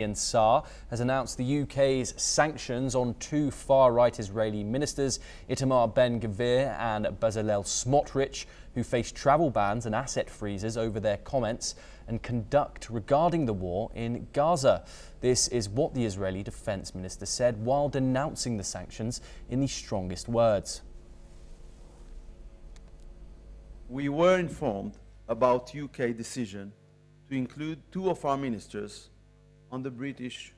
Tsar has announced the UK's sanctions on two far-right Israeli ministers, Itamar Ben-Gvir and Bezalel Smotrich, who face travel bans and asset freezes over their comments and conduct regarding the war in Gaza. This is what the Israeli Defence Minister said while denouncing the sanctions in the strongest words. We were informed about UK decision to include two of our ministers on the British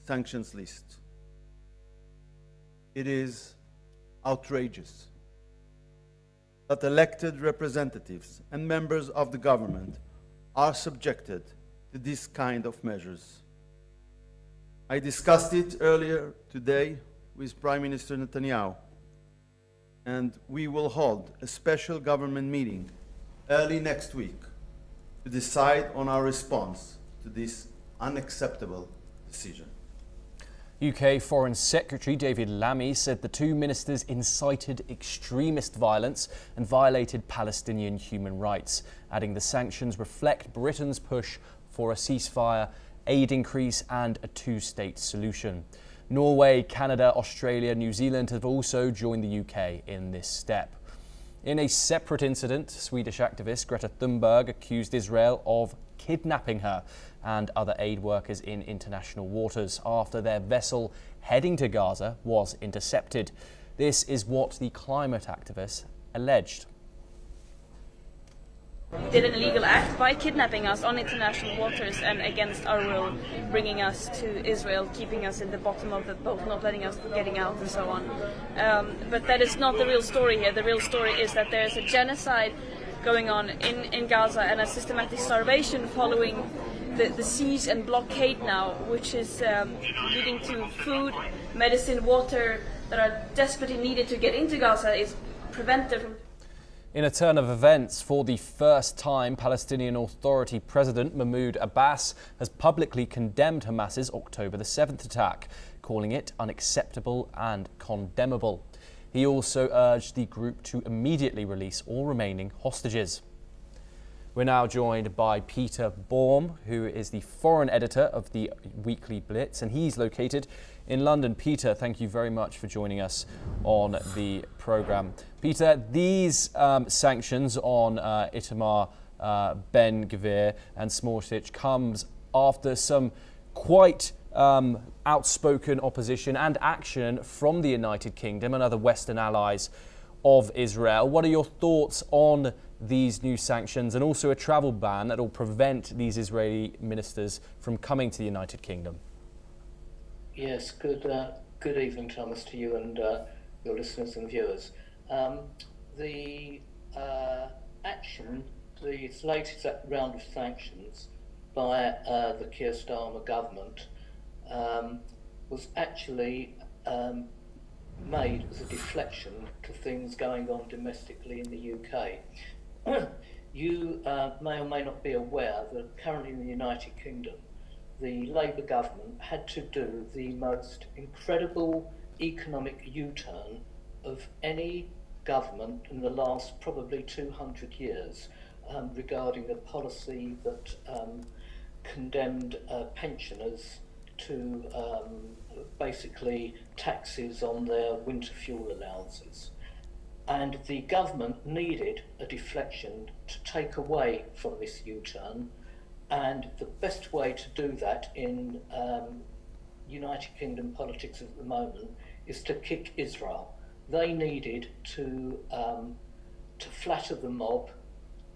sanctions list. It is outrageous that elected representatives and members of the government are subjected to this kind of measures. I discussed it earlier today with Prime Minister Netanyahu, and we will hold a special government meeting early next week to decide on our response to this unacceptable decision. UK Foreign Secretary David Lammy said the two ministers incited extremist violence and violated Palestinian human rights, adding the sanctions reflect Britain's push for a ceasefire, aid increase and a two-state solution. Norway, Canada, Australia, New Zealand have also joined the UK in this step. In a separate incident, Swedish activist Greta Thunberg accused Israel of kidnapping her and other aid workers in international waters after their vessel heading to Gaza was intercepted. This is what the climate activist alleged. Did an illegal act by kidnapping us on international waters and against our will, bringing us to Israel, keeping us in the bottom of the boat, not letting us getting out and so on. But that is not the real story here. The real story is that there is a genocide going on in Gaza and a systematic starvation following the siege and blockade now, which is leading to food, medicine, water that are desperately needed to get into Gaza is prevented from. In a turn of events, for the first time, Palestinian Authority President Mahmoud Abbas has publicly condemned Hamas's October the 7th attack, calling it unacceptable and condemnable. He also urged the group to immediately release all remaining hostages. We're now joined by Peter Baum, who is the foreign editor of the Weekly Blitz, and he's located in London. Peter, thank you very much for joining us on the programme. Peter, these sanctions on Itamar Ben-Gvir and Smotrich comes after some quite outspoken opposition and action from the United Kingdom and other Western allies of Israel. What are your thoughts on these new sanctions and also a travel ban that will prevent these Israeli ministers from coming to the United Kingdom? Yes, good evening, Thomas, to you and your listeners and viewers. The action, the latest round of sanctions by the Keir Starmer government was actually made as a deflection to things going on domestically in the UK. You may or may not be aware that currently in the United Kingdom, the Labour government had to do the most incredible economic U-turn of any government in the last probably 200 years regarding a policy that condemned pensioners to basically taxes on their winter fuel allowances. And the government needed a deflection to take away from this U-turn, and the best way to do that in United Kingdom politics at the moment is to kick Israel. They needed to flatter the mob,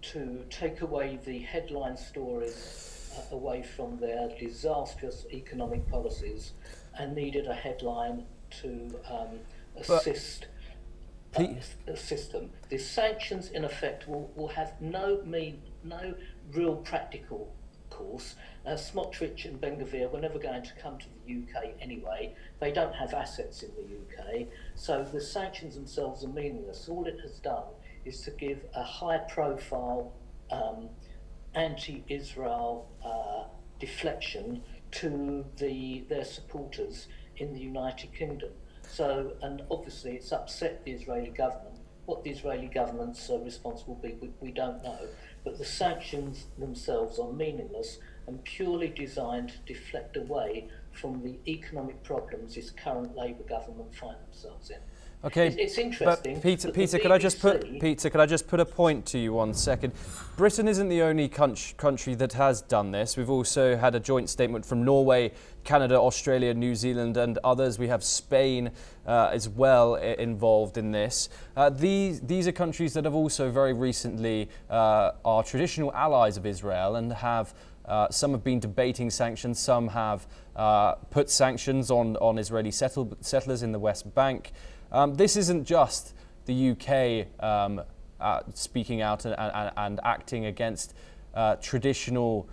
to take away the headline stories away from their disastrous economic policies, and needed a headline to assist them. The sanctions, in effect, will have no real practical course. Smotrich and Ben-Gvir were never going to come to the UK anyway. They don't have assets in the UK, so the sanctions themselves are meaningless. All it has done is to give a high-profile anti-Israel deflection to their supporters in the United Kingdom. So, and obviously it's upset the Israeli government. What the Israeli government's response will be, we don't know. But the sanctions themselves are meaningless, and purely designed to deflect away from the economic problems this current Labour government find themselves in. Okay, it's interesting. But Peter, could I just put a point to you 1 second? Britain isn't the only country that has done this. We've also had a joint statement from Norway, Canada, Australia, New Zealand, and others. We have Spain as well involved in this. These are countries that have also very recently are traditional allies of Israel and have. Some have been debating sanctions. Some have put sanctions on Israeli settlers in the West Bank. This isn't just the UK speaking out and acting against a traditional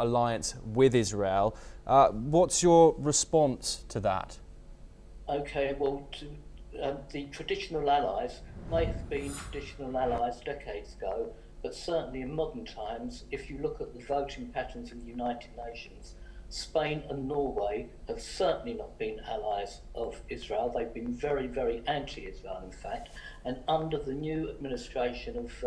alliance with Israel. What's your response to that? Okay, well, the traditional allies may have been traditional allies decades ago, but certainly in modern times, if you look at the voting patterns of the United Nations, Spain and Norway have certainly not been allies of Israel. They've been very, very anti-Israel, in fact. And under the new administration of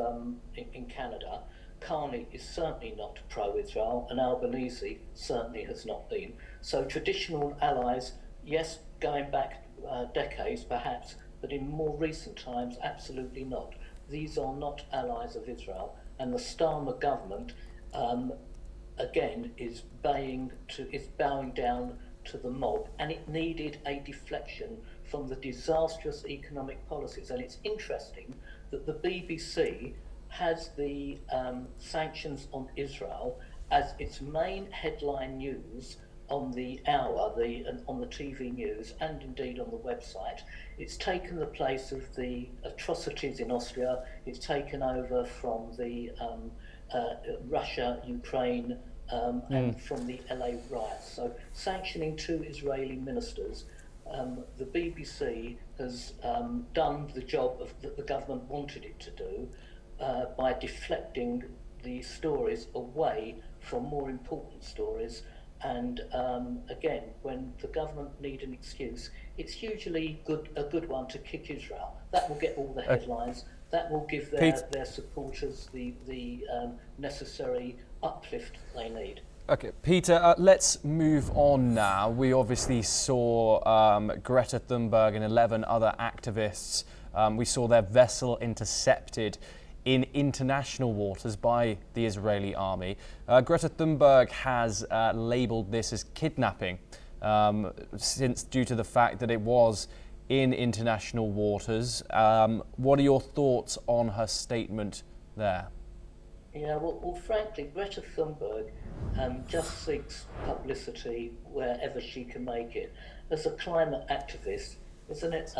in Canada, Carney is certainly not pro-Israel, and Albanese certainly has not been. So traditional allies, yes, going back decades perhaps, but in more recent times, absolutely not. These are not allies of Israel, and the Starmer government again is bowing down to the mob, and it needed a deflection from the disastrous economic policies. And it's interesting that the BBC has the sanctions on Israel as its main headline news on the hour, on the TV news, and indeed on the website. It's taken the place of the atrocities in Austria. It's taken over from the Russia, Ukraine, and from the LA riots. So sanctioning 2 Israeli ministers, the BBC has done the job that the government wanted it to do by deflecting the stories away from more important stories. And again, when the government need an excuse, it's usually a good one to kick Israel. That will get all the headlines. That will give their supporters the necessary uplift they need. Okay, Peter, let's move on now. We obviously saw Greta Thunberg and 11 other activists. We saw their vessel intercepted in international waters by the Israeli army. Greta Thunberg has labelled this as kidnapping, due to the fact that it was in international waters. What are your thoughts on her statement there? Yeah, well, frankly, Greta Thunberg just seeks publicity wherever she can make it. As a climate activist, isn't it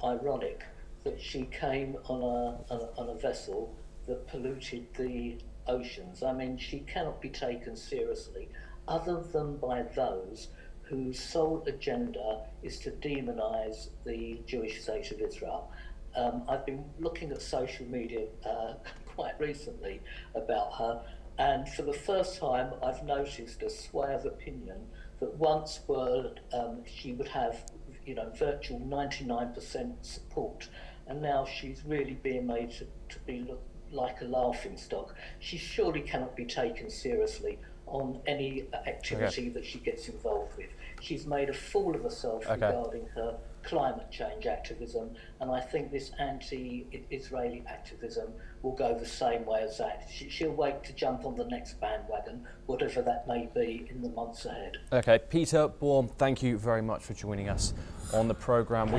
ironic that she came on a vessel that polluted the oceans? I mean, she cannot be taken seriously, other than by those whose sole agenda is to demonise the Jewish state of Israel. I've been looking at social media quite recently about her, and for the first time I've noticed a sway of opinion that once she would have virtual 99% support, and now she's really being made to be look like a laughing stock. She surely cannot be taken seriously on any activity that she gets involved with. She's made a fool of herself regarding her climate change activism, and I think this anti-Israeli activism will go the same way as that. She'll wait to jump on the next bandwagon, whatever that may be, in the months ahead. Okay, Peter Baum, thank you very much for joining us on the programme.